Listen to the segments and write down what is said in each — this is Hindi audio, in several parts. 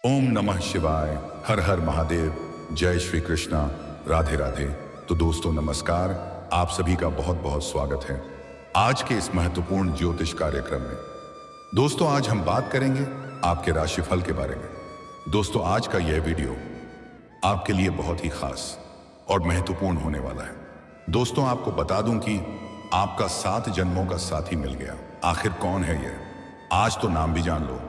ओम नमः शिवाय। हर हर महादेव। जय श्री कृष्णा। राधे राधे। तो दोस्तों नमस्कार, आप सभी का बहुत बहुत स्वागत है आज के इस महत्वपूर्ण ज्योतिष कार्यक्रम में। दोस्तों आज हम बात करेंगे आपके राशिफल के बारे में। दोस्तों आज का यह वीडियो आपके लिए बहुत ही खास और महत्वपूर्ण होने वाला है। दोस्तों आपको बता दूं कि आपका 7 जन्मों का साथी मिल गया। आखिर कौन है यह? आज तो नाम भी जान लो।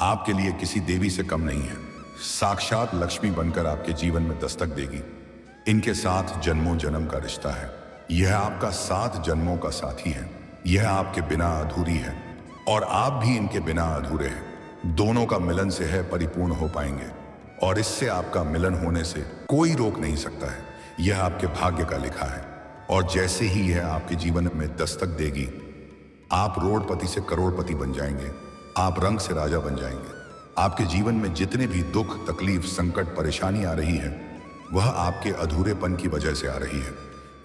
आपके लिए किसी देवी से कम नहीं है। साक्षात लक्ष्मी बनकर आपके जीवन में दस्तक देगी। इनके साथ जन्मों जन्म का रिश्ता है। यह आपका 7 जन्मों का साथी है। यह आपके बिना अधूरी है और आप भी इनके बिना अधूरे हैं। दोनों का मिलन से है परिपूर्ण हो पाएंगे और इससे आपका मिलन होने से कोई रोक नहीं सकता है। यह आपके भाग्य का लिखा है और जैसे ही यह आपके जीवन में दस्तक देगी, आप रोडपति से करोड़पति बन जाएंगे। आप रंग से राजा बन जाएंगे। आपके जीवन में जितने भी दुख, तकलीफ, संकट, परेशानी आ रही है, वह आपके अधूरेपन की वजह से आ रही है।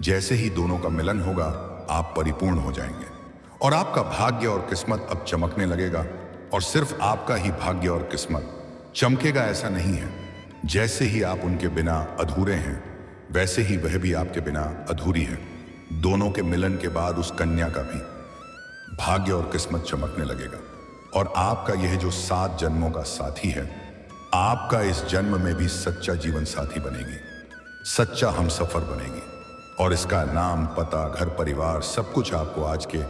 जैसे ही दोनों का मिलन होगा, आप परिपूर्ण हो जाएंगे और आपका भाग्य और किस्मत अब चमकने लगेगा। और सिर्फ आपका ही भाग्य और किस्मत चमकेगा ऐसा नहीं है। जैसे ही आप उनके बिना अधूरे हैं, वैसे ही वह भी आपके बिना अधूरी है। दोनों के मिलन के बाद उस कन्या का भी भाग्य और किस्मत चमकने लगेगा और आपका यह जो 7 जन्मों का साथी है, आपका इस जन्म में भी सच्चा जीवन साथी बनेगी, सच्चा हमसफर बनेगी। और इसका नाम, पता, घर परिवार सब कुछ आपको आज के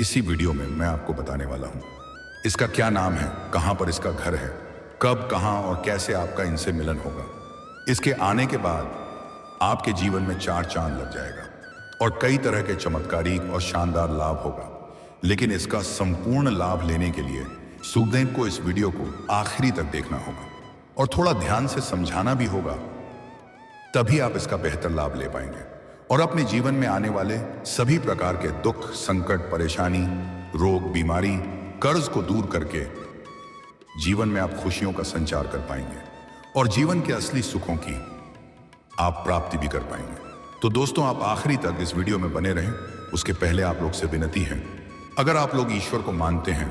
इसी वीडियो में मैं आपको बताने वाला हूं। इसका क्या नाम है, कहां पर इसका घर है, कब, कहां और कैसे आपका इनसे मिलन होगा। इसके आने के बाद आपके जीवन में 4 चांद लग जाएगा और कई तरह के चमत्कारिक और शानदार लाभ होगा। लेकिन इसका संपूर्ण लाभ लेने के लिए सुखदेव को इस वीडियो को आखिरी तक देखना होगा और थोड़ा ध्यान से समझाना भी होगा, तभी आप इसका बेहतर लाभ ले पाएंगे और अपने जीवन में आने वाले सभी प्रकार के दुख, संकट, परेशानी, रोग, बीमारी, कर्ज को दूर करके जीवन में आप खुशियों का संचार कर पाएंगे और जीवन के असली सुखों की आप प्राप्ति भी कर पाएंगे। तो दोस्तों आप आखिरी तक इस वीडियो में बने रहें। उसके पहले आप लोग से विनती है, अगर आप लोग ईश्वर को मानते हैं,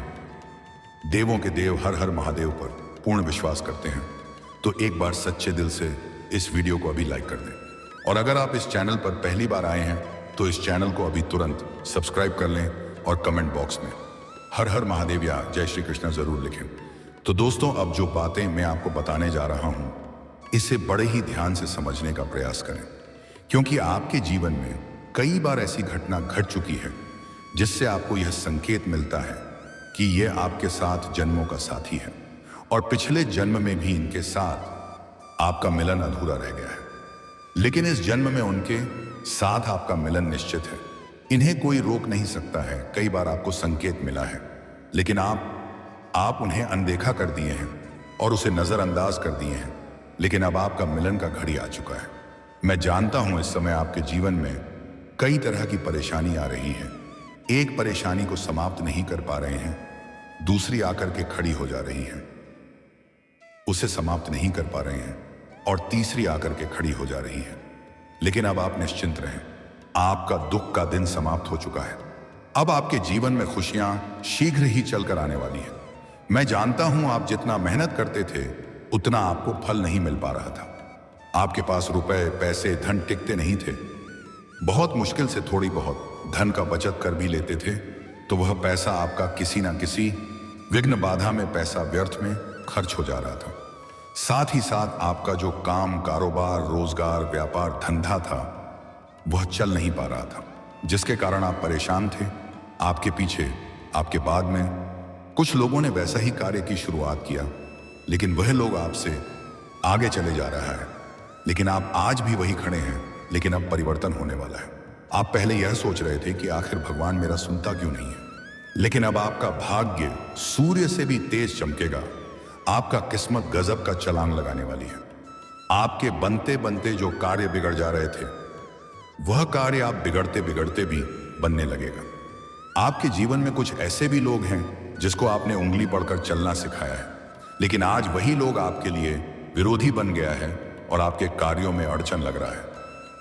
देवों के देव हर हर महादेव पर पूर्ण विश्वास करते हैं, तो एक बार सच्चे दिल से इस वीडियो को अभी लाइक कर दें। और अगर आप इस चैनल पर पहली बार आए हैं तो इस चैनल को अभी तुरंत सब्सक्राइब कर लें और कमेंट बॉक्स में हर हर महादेव या जय श्री कृष्णा जरूर लिखें। तो दोस्तों अब जो बातें मैं आपको बताने जा रहा हूं, इसे बड़े ही ध्यान से समझने का प्रयास करें, क्योंकि आपके जीवन में कई बार ऐसी घटना घट चुकी है जिससे आपको यह संकेत मिलता है कि यह आपके 7 जन्मों का साथी है और पिछले जन्म में भी इनके साथ आपका मिलन अधूरा रह गया है। लेकिन इस जन्म में उनके साथ आपका मिलन निश्चित है। इन्हें कोई रोक नहीं सकता है। कई बार आपको संकेत मिला है, लेकिन आप उन्हें अनदेखा कर दिए हैं और उसे नजरअंदाज कर दिए हैं। लेकिन अब आपका मिलन का घड़ी आ चुका है। मैं जानता हूं इस समय आपके जीवन में कई तरह की परेशानी आ रही है। एक परेशानी को समाप्त नहीं कर पा रहे हैं, दूसरी आकर के खड़ी हो जा रही है, उसे समाप्त नहीं कर पा रहे हैं और तीसरी आकर के खड़ी हो जा रही है। लेकिन अब आप निश्चिंत रहें, आपका दुख का दिन समाप्त हो चुका है। अब आपके जीवन में खुशियां शीघ्र ही चलकर आने वाली है। मैं जानता हूं आप जितना मेहनत करते थे उतना आपको फल नहीं मिल पा रहा था। आपके पास रुपए, पैसे, धन टिकते नहीं थे। बहुत मुश्किल से थोड़ी बहुत धन का बचत कर भी लेते थे तो वह पैसा आपका किसी ना किसी विघ्न बाधा में, पैसा व्यर्थ में खर्च हो जा रहा था। साथ ही साथ आपका जो काम, कारोबार, रोजगार, व्यापार, धंधा था, वह चल नहीं पा रहा था, जिसके कारण आप परेशान थे। आपके पीछे, आपके बाद में कुछ लोगों ने वैसा ही कार्य की शुरुआत किया, लेकिन वह लोग आपसे आगे चले जा रहा है। लेकिन आप आज भी वही खड़े हैं। लेकिन अब परिवर्तन होने वाला है। आप पहले यह सोच रहे थे कि आखिर भगवान मेरा सुनता क्यों नहीं है, लेकिन अब आपका भाग्य सूर्य से भी तेज चमकेगा। आपका किस्मत गजब का छलांग लगाने वाली है। आपके बनते बनते जो कार्य बिगड़ जा रहे थे, वह कार्य आप बिगड़ते बिगड़ते भी बनने लगेगा। आपके जीवन में कुछ ऐसे भी लोग हैं जिसको आपने उंगली पड़कर चलना सिखाया है, लेकिन आज वही लोग आपके लिए विरोधी बन गया है और आपके कार्यों में अड़चन लग रहा है।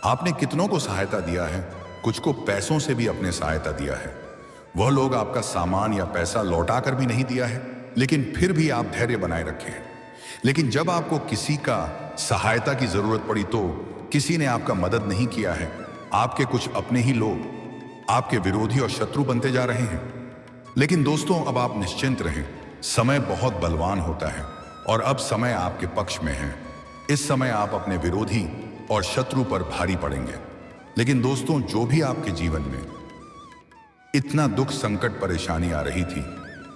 आपने कितनों को सहायता दिया है, कुछ को पैसों से भी अपने सहायता दिया है। वह लोग आपका सामान या पैसा लौटा कर भी नहीं दिया है, लेकिन फिर भी आप धैर्य बनाए रखे हैं। लेकिन जब आपको किसी का सहायता की जरूरत पड़ी तो किसी ने आपका मदद नहीं किया है। आपके कुछ अपने ही लोग आपके विरोधी और शत्रु बनते जा रहे हैं। लेकिन दोस्तों, अब आप निश्चिंत रहें। समय बहुत बलवान होता है और अब समय आपके पक्ष में है। इस समय आप अपने विरोधी और शत्रु पर भारी पड़ेंगे। लेकिन दोस्तों, जो भी आपके जीवन में इतना दुख, संकट, परेशानी आ रही थी,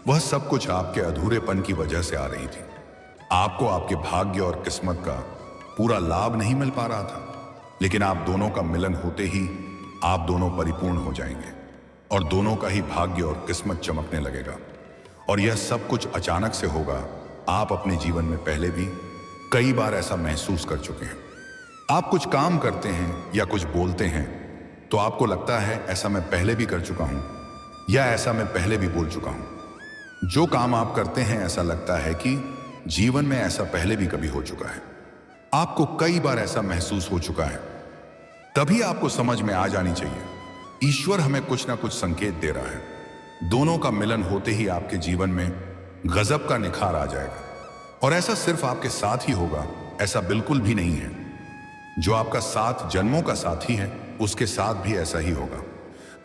वह सब कुछ आपके अधूरेपन की वजह से आ रही थी। आपको आपके भाग्य और किस्मत का पूरा लाभ नहीं मिल पा रहा था। लेकिन आप दोनों का मिलन होते ही आप दोनों परिपूर्ण हो जाएंगे और दोनों का ही भाग्य और किस्मत चमकने लगेगा। और यह सब कुछ अचानक से होगा। आप अपने जीवन में पहले भी कई बार ऐसा महसूस कर चुके हैं। आप कुछ काम करते हैं या कुछ बोलते हैं तो आपको लगता है ऐसा मैं पहले भी कर चुका हूं या ऐसा मैं पहले भी बोल चुका हूं। जो काम आप करते हैं ऐसा लगता है कि जीवन में ऐसा पहले भी कभी हो चुका है। आपको कई बार ऐसा महसूस हो चुका है। तभी आपको समझ में आ जानी चाहिए, ईश्वर हमें कुछ ना कुछ संकेत दे रहा है। दोनों का मिलन होते ही आपके जीवन में गजब का निखार आ जाएगा। और ऐसा सिर्फ आपके साथ ही होगा, ऐसा बिल्कुल भी नहीं है। जो आपका 7 जन्मों का साथी है उसके साथ भी ऐसा ही होगा।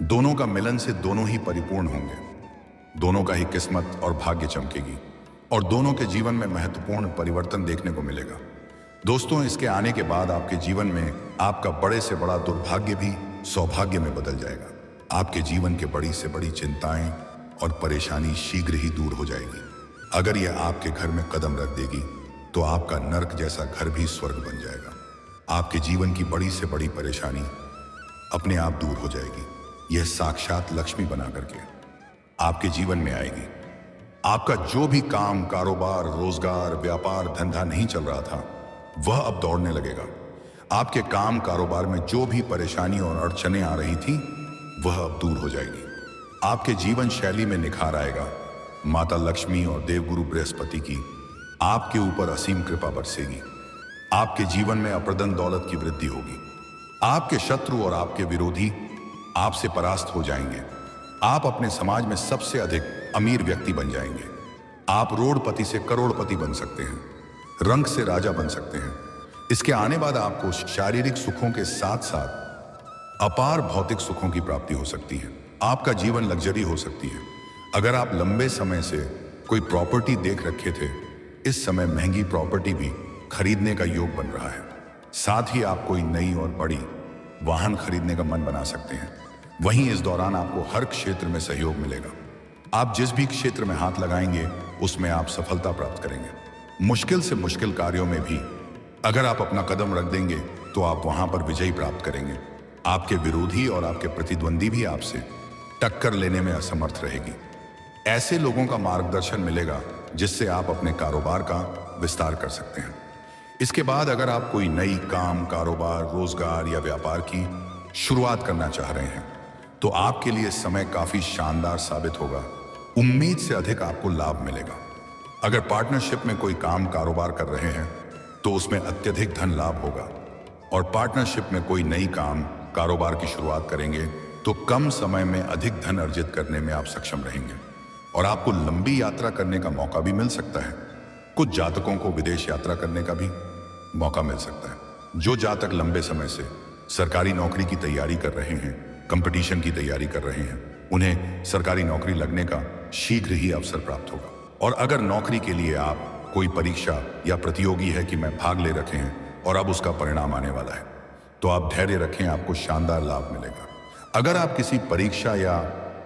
दोनों का मिलन से दोनों ही परिपूर्ण होंगे, दोनों का ही किस्मत और भाग्य चमकेगी और दोनों के जीवन में महत्वपूर्ण परिवर्तन देखने को मिलेगा। दोस्तों, इसके आने के बाद आपके जीवन में आपका बड़े से बड़ा दुर्भाग्य भी सौभाग्य में बदल जाएगा। आपके जीवन के बड़ी से बड़ी चिंताएं और परेशानी शीघ्र ही दूर हो जाएगी। अगर यह आपके घर में कदम रख देगी तो आपका नर्क जैसा घर भी स्वर्ग बन जाएगा। आपके जीवन की बड़ी से बड़ी परेशानी अपने आप दूर हो जाएगी। यह साक्षात लक्ष्मी बना करके आपके जीवन में आएगी। आपका जो भी काम, कारोबार, रोजगार, व्यापार, धंधा नहीं चल रहा था, वह अब दौड़ने लगेगा। आपके काम, कारोबार में जो भी परेशानी और अड़चनें आ रही थी, वह अब दूर हो जाएगी। आपके जीवन शैली में निखार आएगा। माता लक्ष्मी और देवगुरु बृहस्पति की आपके ऊपर असीम कृपा बरसेगी। आपके जीवन में अप्रदन दौलत की वृद्धि होगी। आपके शत्रु और आपके विरोधी आपसे परास्त हो जाएंगे। आप अपने समाज में सबसे अधिक अमीर व्यक्ति बन जाएंगे। आप रोडपति से करोड़पति बन सकते हैं, रंक से राजा बन सकते हैं। इसके आने बाद आपको शारीरिक सुखों के साथ साथ अपार भौतिक सुखों की प्राप्ति हो सकती है। आपका जीवन लग्जरी हो सकती है। अगर आप लंबे समय से कोई प्रॉपर्टी देख रखे थे, इस समय महंगी प्रॉपर्टी भी खरीदने का योग बन रहा है। साथ ही आप कोई नई और बड़ी वाहन खरीदने का मन बना सकते हैं। वहीं इस दौरान आपको हर क्षेत्र में सहयोग मिलेगा। आप जिस भी क्षेत्र में हाथ लगाएंगे उसमें आप सफलता प्राप्त करेंगे। मुश्किल से मुश्किल कार्यों में भी अगर आप अपना कदम रख देंगे तो आप वहां पर विजय प्राप्त करेंगे। आपके विरोधी और आपके प्रतिद्वंदी भी आपसे टक्कर लेने में असमर्थ रहेगी। ऐसे लोगों का मार्गदर्शन मिलेगा जिससे आप अपने कारोबार का विस्तार कर सकते हैं। इसके बाद अगर आप कोई नई काम, कारोबार, रोजगार या व्यापार की शुरुआत करना चाह रहे हैं तो आपके लिए समय काफी शानदार साबित होगा। उम्मीद से अधिक आपको लाभ मिलेगा। अगर पार्टनरशिप में कोई काम, कारोबार कर रहे हैं तो उसमें अत्यधिक धन लाभ होगा। और पार्टनरशिप में कोई नई काम, कारोबार की शुरुआत करेंगे तो कम समय में अधिक धन अर्जित करने में आप सक्षम रहेंगे और आपको लंबी यात्रा करने का मौका भी मिल सकता है। कुछ जातकों को विदेश यात्रा करने का भी मौका मिल सकता है। जो जातक लंबे समय से सरकारी नौकरी की तैयारी कर रहे हैं, कंपटीशन की तैयारी कर रहे हैं, उन्हें सरकारी नौकरी लगने का शीघ्र ही अवसर प्राप्त होगा। और अगर नौकरी के लिए आप कोई परीक्षा या प्रतियोगी है कि मैं भाग ले रखे हैं और अब उसका परिणाम आने वाला है, तो आप धैर्य रखें, आपको शानदार लाभ मिलेगा। अगर आप किसी परीक्षा या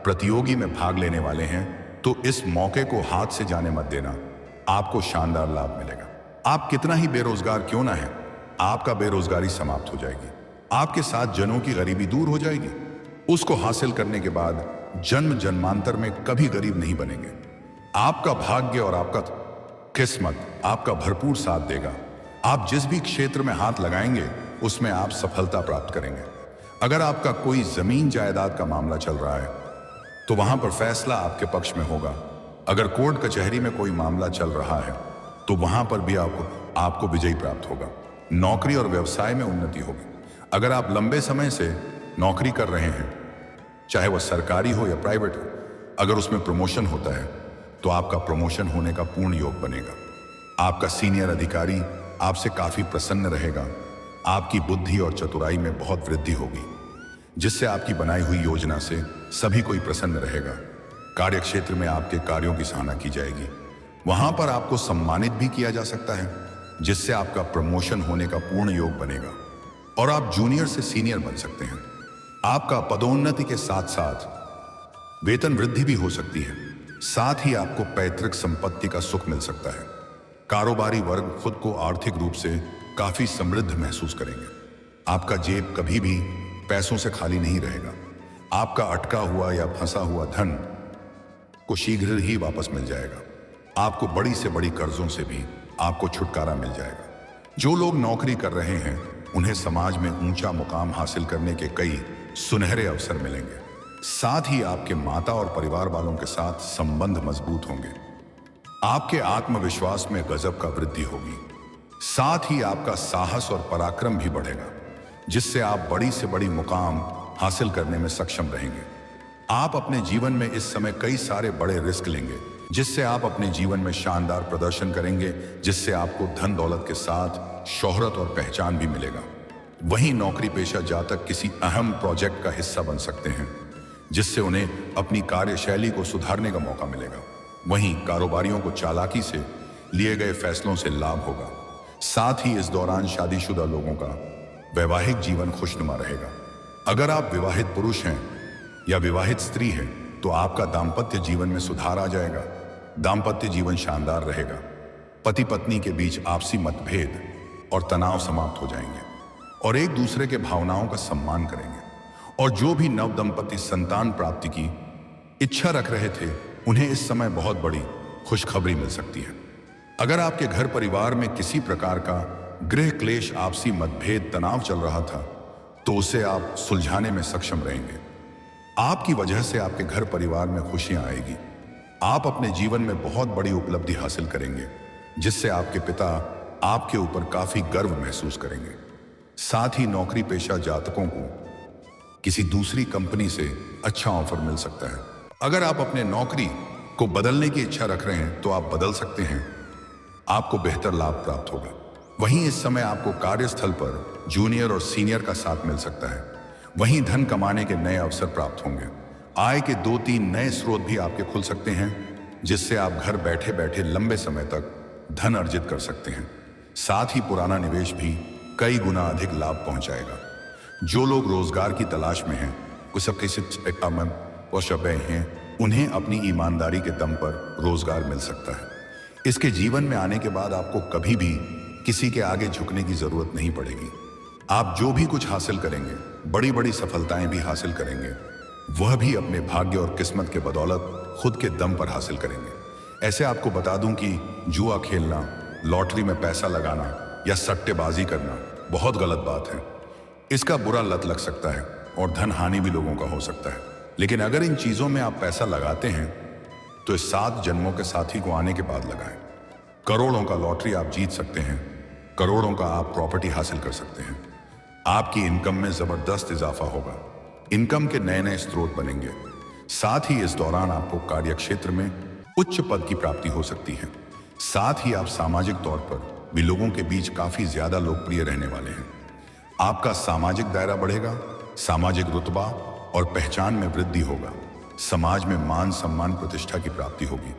प्रतियोगी में भाग लेने वाले हैं तो इस मौके को हाथ से जाने मत देना, आपको शानदार लाभ मिलेगा। आप कितना ही बेरोजगार क्यों ना है, आपका बेरोजगारी समाप्त हो जाएगी। आपके साथ जनों की गरीबी दूर हो जाएगी। उसको हासिल करने के बाद जन्म जन्मांतर में कभी गरीब नहीं बनेंगे। आपका भाग्य और आपका किस्मत आपका भरपूर साथ देगा। आप जिस भी क्षेत्र में हाथ लगाएंगे उसमें आप सफलता प्राप्त करेंगे। अगर आपका कोई जमीन जायदाद का मामला चल रहा है तो वहां पर फैसला आपके पक्ष में होगा। अगर कोर्ट कचहरी में कोई मामला चल रहा है तो वहां पर भी आपको विजय प्राप्त होगा। नौकरी और व्यवसाय में उन्नति होगी। अगर आप लंबे समय से नौकरी कर रहे हैं, चाहे वह सरकारी हो या प्राइवेट हो, अगर उसमें प्रमोशन होता है तो आपका प्रमोशन होने का पूर्ण योग बनेगा। आपका सीनियर अधिकारी आपसे काफी प्रसन्न रहेगा। आपकी बुद्धि और चतुराई में बहुत वृद्धि होगी, जिससे आपकी बनाई हुई योजना से सभी कोई प्रसन्न रहेगा। कार्यक्षेत्र में आपके कार्यों की सराहना की जाएगी। वहां पर आपको सम्मानित भी किया जा सकता है, जिससे आपका प्रमोशन होने का पूर्ण योग बनेगा और आप जूनियर से सीनियर बन सकते हैं। आपका पदोन्नति के साथ साथ वेतन वृद्धि भी हो सकती है। साथ ही आपको पैतृक संपत्ति का सुख मिल सकता है। कारोबारी वर्ग खुद को आर्थिक रूप से काफी समृद्ध महसूस करेंगे। आपका जेब कभी भी पैसों से खाली नहीं रहेगा। आपका अटका हुआ या फंसा हुआ धन को शीघ्र ही वापस मिल जाएगा। आपको बड़ी से बड़ी कर्जों से भी आपको छुटकारा मिल जाएगा। जो लोग नौकरी कर रहे हैं उन्हें समाज में ऊंचा मुकाम हासिल करने के कई सुनहरे अवसर मिलेंगे। साथ ही आपके माता और परिवार वालों के साथ संबंध मजबूत होंगे। आपके आत्मविश्वास में गजब का वृद्धि होगी। साथ ही आपका साहस और पराक्रम भी बढ़ेगा, जिससे आप बड़ी से बड़ी मुकाम हासिल करने में सक्षम रहेंगे। आप अपने जीवन में इस समय कई सारे बड़े रिस्क लेंगे, जिससे आप अपने जीवन में शानदार प्रदर्शन करेंगे, जिससे आपको धन दौलत के साथ शोहरत और पहचान भी मिलेगा। वहीं नौकरी पेशा जातक किसी अहम प्रोजेक्ट का हिस्सा बन सकते हैं, जिससे उन्हें अपनी कार्यशैली को सुधारने का मौका मिलेगा। वहीं कारोबारियों को चालाकी से लिए गए फैसलों से लाभ होगा। साथ ही इस दौरान शादीशुदा लोगों का वैवाहिक जीवन खुशनुमा रहेगा। अगर आप विवाहित पुरुष हैं या विवाहित स्त्री हैं तो आपका दाम्पत्य जीवन में सुधार आ जाएगा। दाम्पत्य जीवन शानदार रहेगा। पति पत्नी के बीच आपसी मतभेद और तनाव समाप्त हो जाएंगे और एक दूसरे के भावनाओं का सम्मान करेंगे। और जो भी नव दंपति संतान प्राप्ति की इच्छा रख रहे थे उन्हें इस समय बहुत बड़ी खुशखबरी मिल सकती है। अगर आपके घर परिवार में किसी प्रकार का गृह क्लेश, आपसी मतभेद, तनाव चल रहा था तो उसे आप सुलझाने में सक्षम रहेंगे। आपकी वजह से आपके घर परिवार में खुशियां आएगी। आप अपने जीवन में बहुत बड़ी उपलब्धि हासिल करेंगे, जिससे आपके पिता आपके ऊपर काफी गर्व महसूस करेंगे। साथ ही नौकरी पेशा जातकों को किसी दूसरी कंपनी से अच्छा ऑफर मिल सकता है। अगर आप अपने नौकरी को बदलने की इच्छा रख रहे हैं तो आप बदल सकते हैं। आपको बेहतर लाभ प्राप्त होगा। वहीं इस समय आपको कार्यस्थल पर जूनियर और सीनियर का साथ मिल सकता है। वहीं धन कमाने के नए अवसर प्राप्त होंगे। आय के 2-3 नए स्रोत भी आपके खुल सकते हैं, जिससे आप घर बैठे बैठे लंबे समय तक धन अर्जित कर सकते हैं। साथ ही पुराना निवेश भी कई गुना अधिक लाभ पहुंचाएगा। जो लोग रोजगार की तलाश में हैं, हैं, उन्हें अपनी ईमानदारी के दम पर रोजगार मिल सकता है। इसके जीवन में आने के बाद आपको कभी भी किसी के आगे झुकने की जरूरत नहीं पड़ेगी। आप जो भी कुछ हासिल करेंगे, बड़ी बड़ी सफलताएं भी हासिल करेंगे, वह भी अपने भाग्य और किस्मत के बदौलत खुद के दम पर हासिल करेंगे। ऐसे आपको बता दूं कि जुआ खेलना, लॉटरी में पैसा लगाना या सट्टेबाजी करना बहुत गलत बात है। इसका बुरा लत लग सकता है और धन हानि भी लोगों का हो सकता है। लेकिन अगर इन चीजों में आप पैसा लगाते हैं तो इस 7 जन्मों के साथी को आने के बाद लगाएं। करोड़ों का लॉटरी आप जीत सकते हैं। करोड़ों का आप प्रॉपर्टी हासिल कर सकते हैं। आपकी इनकम में जबरदस्त इजाफा होगा। इनकम के नए नए स्रोत बनेंगे। साथ ही इस दौरान आपको कार्यक्षेत्र में उच्च पद की प्राप्ति हो सकती है। साथ ही आप सामाजिक तौर पर भी लोगों के बीच काफी ज्यादा लोकप्रिय रहने वाले हैं। आपका सामाजिक दायरा बढ़ेगा। सामाजिक रुतबा और पहचान में वृद्धि होगा। समाज में मान सम्मान प्रतिष्ठा की प्राप्ति होगी।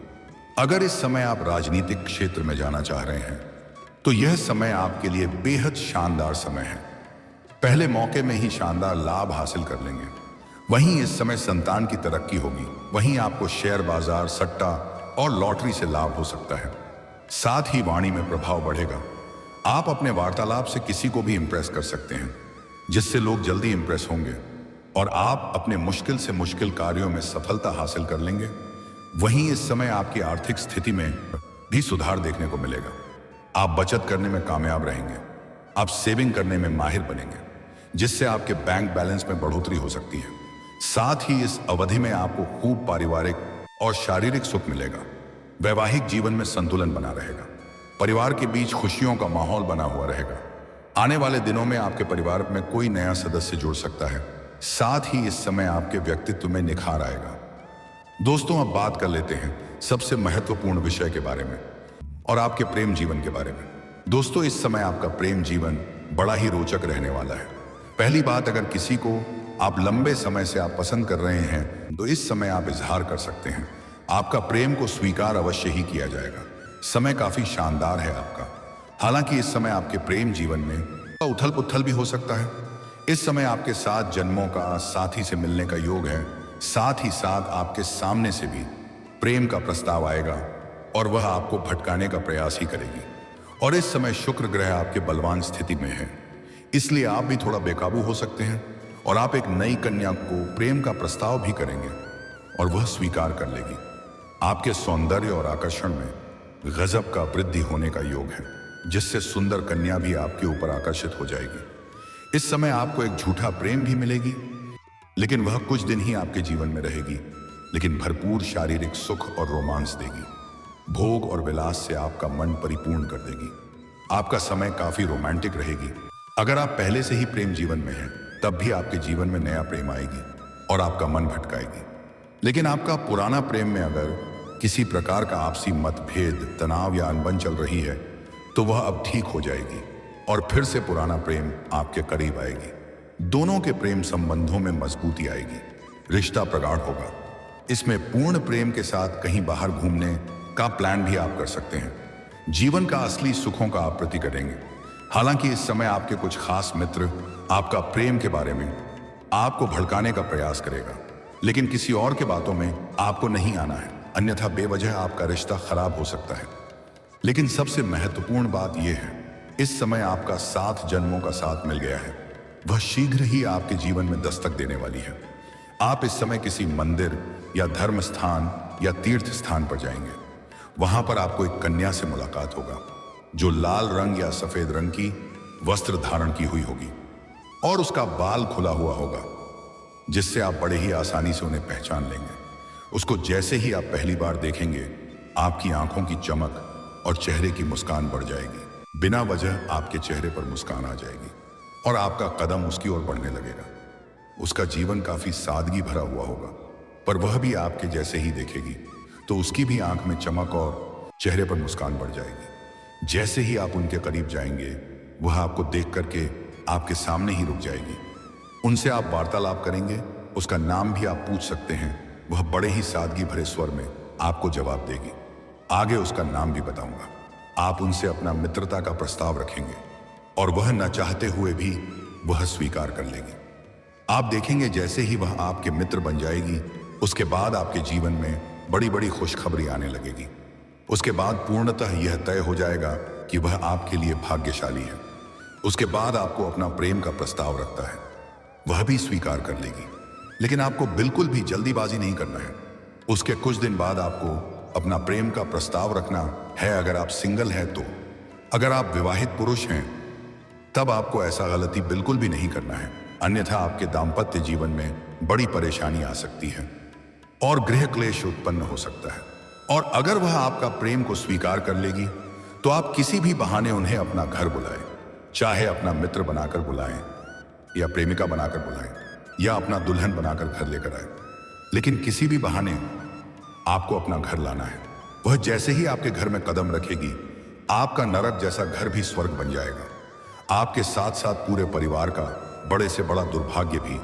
अगर इस समय आप राजनीतिक क्षेत्र में जाना चाह रहे हैं तो यह समय आपके लिए बेहद शानदार समय है। पहले मौके में ही शानदार लाभ हासिल कर लेंगे। वहीं इस समय संतान की तरक्की होगी। वहीं आपको शेयर बाजार, सट्टा और लॉटरी से लाभ हो सकता है। साथ ही वाणी में प्रभाव बढ़ेगा। आप अपने वार्तालाप से किसी को भी इंप्रेस कर सकते हैं, जिससे लोग जल्दी इंप्रेस होंगे और आप अपने मुश्किल से मुश्किल कार्यों में सफलता हासिल कर लेंगे। वहीं इस समय आपकी आर्थिक स्थिति में भी सुधार देखने को मिलेगा। आप बचत करने में कामयाब रहेंगे। आप सेविंग करने में माहिर बनेंगे, जिससे आपके बैंक बैलेंस में बढ़ोतरी हो सकती है। साथ ही इस अवधि में आपको खूब पारिवारिक और शारीरिक सुख मिलेगा। वैवाहिक जीवन में संतुलन बना रहेगा। परिवार के बीच खुशियों का माहौल बना हुआ रहेगा। आने वाले दिनों में आपके परिवार में कोई नया सदस्य जुड़ सकता है। साथ ही इस समय आपके व्यक्तित्व में निखार आएगा। दोस्तों, अब बात कर लेते हैं सबसे महत्वपूर्ण विषय के बारे में, और आपके प्रेम जीवन के बारे में। दोस्तों, इस समय आपका प्रेम जीवन बड़ा ही रोचक रहने वाला है। पहली बात, अगर किसी को आप लंबे समय से आप पसंद कर रहे हैं तो इस समय आप इजहार कर सकते हैं। आपका प्रेम को स्वीकार अवश्य ही किया जाएगा। समय काफी शानदार है आपका। हालांकि इस समय आपके प्रेम जीवन में उथल पुथल भी हो सकता है। इस समय आपके 7 जन्मों का साथी से मिलने का योग है। साथ ही साथ आपके सामने से भी प्रेम का प्रस्ताव आएगा और वह आपको भटकाने का प्रयास ही करेगी। और इस समय शुक्र ग्रह आपके बलवान स्थिति में है, इसलिए आप भी थोड़ा बेकाबू हो सकते हैं और आप एक नई कन्या को प्रेम का प्रस्ताव भी करेंगे और वह स्वीकार कर लेगी। आपके सौंदर्य और आकर्षण में गजब का वृद्धि होने का योग है, जिससे सुंदर कन्या भी आपके ऊपर आकर्षित हो जाएगी। इस समय आपको एक झूठा प्रेम भी मिलेगी, लेकिन वह कुछ दिन ही आपके जीवन में रहेगी, लेकिन भरपूर शारीरिक सुख और रोमांस देगी। भोग और विलास से आपका मन परिपूर्ण कर देगी। आपका समय काफी रोमांटिक रहेगी। अगर आप पहले से ही प्रेम जीवन में हैं, तब भी आपके जीवन में नया प्रेम आएगी और आपका मन भटकाएगी। लेकिन आपका पुराना प्रेम में अगर किसी प्रकार का आपसी मतभेद, तनाव या अनबन चल रही है, तो वह अब ठीक हो जाएगी और फिर से पुराना प्रेम आपके करीब आएगी। दोनों के प्रेम संबंधों में मजबूती आएगी, रिश्ता प्रगाढ़ होगा। इसमें पूर्ण प्रेम के साथ कहीं बाहर घूमने का प्लान भी आप कर सकते हैं। जीवन का असली सुखों का आप प्रति करेंगे। हालांकि इस समय आपके कुछ खास मित्र आपका प्रेम के बारे में आपको भड़काने का प्रयास करेगा, लेकिन किसी और के बातों में आपको नहीं आना है, अन्यथा बेवजह आपका रिश्ता खराब हो सकता है। लेकिन सबसे महत्वपूर्ण बात यह है, इस समय आपका 7 जन्मों का साथ मिल गया है। वह शीघ्र ही आपके जीवन में दस्तक देने वाली है। आप इस समय किसी मंदिर या धर्म स्थान या तीर्थ स्थान पर जाएंगे। वहां पर आपको एक कन्या से मुलाकात होगा जो लाल रंग या सफेद रंग की वस्त्र धारण की हुई होगी और उसका बाल खुला हुआ होगा, जिससे आप बड़े ही आसानी से उन्हें पहचान लेंगे। उसको जैसे ही आप पहली बार देखेंगे, आपकी आंखों की चमक और चेहरे की मुस्कान बढ़ जाएगी। बिना वजह आपके चेहरे पर मुस्कान आ जाएगी और आपका कदम उसकी ओर बढ़ने लगेगा। उसका जीवन काफी सादगी भरा हुआ होगा, पर वह भी आपके जैसे ही देखेगी तो उसकी भी आंख में चमक और चेहरे पर मुस्कान बढ़ जाएगी। जैसे ही आप उनके करीब जाएंगे, वह आपको देख करके आपके सामने ही रुक जाएगी। उनसे आप वार्तालाप करेंगे, उसका नाम भी आप पूछ सकते हैं। वह बड़े ही सादगी भरे स्वर में आपको जवाब देगी। आगे उसका नाम भी बताऊंगा। आप उनसे अपना मित्रता का प्रस्ताव रखेंगे और वह न चाहते हुए भी वह स्वीकार कर लेगी। आप देखेंगे जैसे ही वह आपके मित्र बन जाएगी, उसके बाद आपके जीवन में बड़ी बड़ी खुशखबरी आने लगेगी। उसके बाद पूर्णतः यह तय हो जाएगा कि वह आपके लिए भाग्यशाली है। उसके बाद आपको अपना प्रेम का प्रस्ताव रखता है, वह भी स्वीकार कर लेगी। लेकिन आपको बिल्कुल भी जल्दीबाजी नहीं करना है। उसके कुछ दिन बाद आपको अपना प्रेम का प्रस्ताव रखना है, अगर आप सिंगल हैं तो। अगर आप विवाहित पुरुष हैं, तब आपको ऐसा गलती बिल्कुल भी नहीं करना है, अन्यथा आपके दाम्पत्य जीवन में बड़ी परेशानी आ सकती है और गृह क्लेश उत्पन्न हो सकता है। और अगर वह आपका प्रेम को स्वीकार कर लेगी, तो आप किसी भी बहाने उन्हें अपना घर बुलाएं, चाहे अपना मित्र बनाकर बुलाएं या प्रेमिका बनाकर बुलाएं या अपना दुल्हन बनाकर घर लेकर आए, लेकिन किसी भी बहाने आपको अपना घर लाना है। वह जैसे ही आपके घर में कदम रखेगी, आपका नरक जैसा घर भी स्वर्ग बन जाएगा। आपके साथ साथ पूरे परिवार का बड़े से बड़ा दुर्भाग्य भी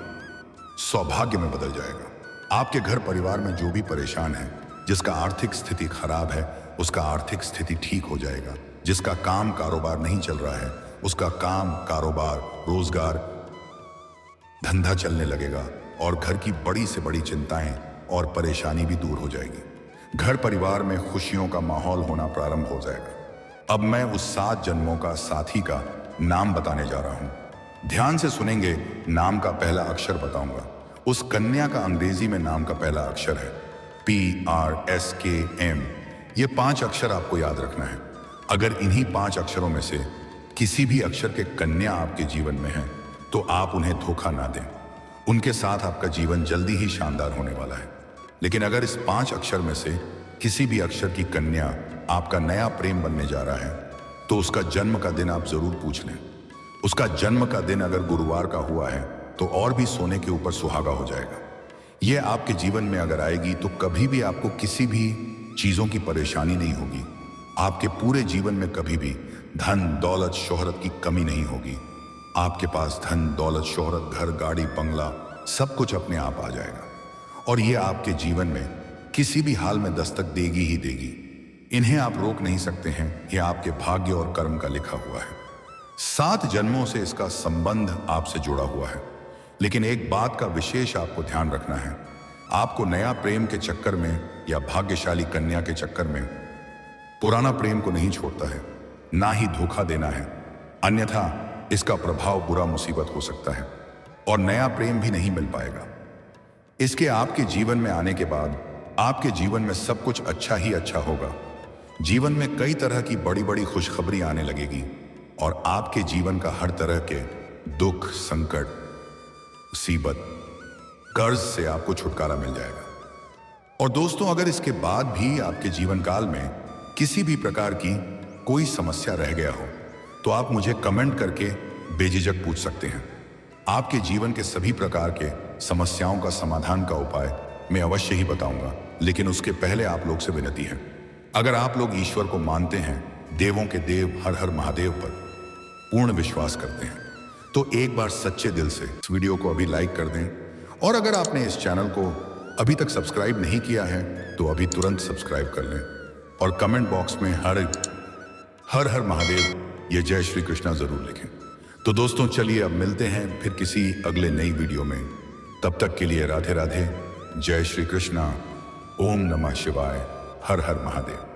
सौभाग्य में बदल जाएगा। आपके घर परिवार में जो भी परेशान है, जिसका आर्थिक स्थिति खराब है, उसका आर्थिक स्थिति ठीक हो जाएगा। जिसका काम कारोबार नहीं चल रहा है, उसका काम कारोबार रोजगार धंधा चलने लगेगा और घर की बड़ी से बड़ी चिंताएं और परेशानी भी दूर हो जाएगी। घर परिवार में खुशियों का माहौल होना प्रारंभ हो जाएगा। अब मैं उस 7 जन्मों का साथी का नाम बताने जा रहा हूं। ध्यान से सुनेंगे। नाम का पहला अक्षर बताऊंगा। उस कन्या का अंग्रेजी में नाम का पहला अक्षर है PRSKM। ये 5 अक्षर आपको याद रखना है। अगर इन्हीं 5 अक्षरों में से किसी भी अक्षर के कन्या आपके जीवन में है, तो आप उन्हें धोखा ना दें। उनके साथ आपका जीवन जल्दी ही शानदार होने वाला है। लेकिन अगर इस 5 अक्षर में से किसी भी अक्षर की कन्या आपका नया प्रेम बनने जा रहा है, तो उसका जन्म का दिन आप जरूर पूछ लें। उसका जन्म का दिन अगर गुरुवार का हुआ है, तो और भी सोने के ऊपर सुहागा हो जाएगा। यह आपके जीवन में अगर आएगी, तो कभी भी आपको किसी भी चीजों की परेशानी नहीं होगी। आपके पूरे जीवन में कभी भी धन दौलत शोहरत की कमी नहीं होगी। आपके पास धन दौलत शोहरत घर गाड़ी बंगला सब कुछ अपने आप आ जाएगा और ये आपके जीवन में किसी भी हाल में दस्तक देगी ही देगी। इन्हें आप रोक नहीं सकते हैं, ये आपके भाग्य और कर्म का लिखा हुआ है। 7 जन्मों से इसका संबंध आपसे जुड़ा हुआ है। लेकिन एक बात का विशेष आपको ध्यान रखना है, आपको नया प्रेम के चक्कर में या भाग्यशाली कन्या के चक्कर में पुराना प्रेम को नहीं छोड़ता है, ना ही धोखा देना है, अन्यथा इसका प्रभाव बुरा मुसीबत हो सकता है और नया प्रेम भी नहीं मिल पाएगा। इसके आपके जीवन में आने के बाद आपके जीवन में सब कुछ अच्छा ही अच्छा होगा। जीवन में कई तरह की बड़ी बड़ी खुशखबरी आने लगेगी और आपके जीवन का हर तरह के दुख संकट मुसीबत कर्ज से आपको छुटकारा मिल जाएगा। और दोस्तों, अगर इसके बाद भी आपके जीवन काल में किसी भी प्रकार की कोई समस्या रह गया हो तो आप मुझे कमेंट करके बेझिझक पूछ सकते हैं। आपके जीवन के सभी प्रकार के समस्याओं का समाधान का उपाय मैं अवश्य ही बताऊंगा। लेकिन उसके पहले आप लोग से विनती है, अगर आप लोग ईश्वर को मानते हैं, देवों के देव हर हर महादेव पर पूर्ण विश्वास करते हैं, तो एक बार सच्चे दिल से इस वीडियो को अभी लाइक कर दें। और अगर आपने इस चैनल को अभी तक सब्सक्राइब नहीं किया है तो अभी तुरंत सब्सक्राइब कर लें और कमेंट बॉक्स में हर हर महादेव ये जय श्री कृष्णा जरूर लिखें। तो दोस्तों, चलिए अब मिलते हैं फिर किसी अगले नई वीडियो में। तब तक के लिए राधे राधे, जय श्री कृष्णा, ओम नमः शिवाय, हर हर महादेव।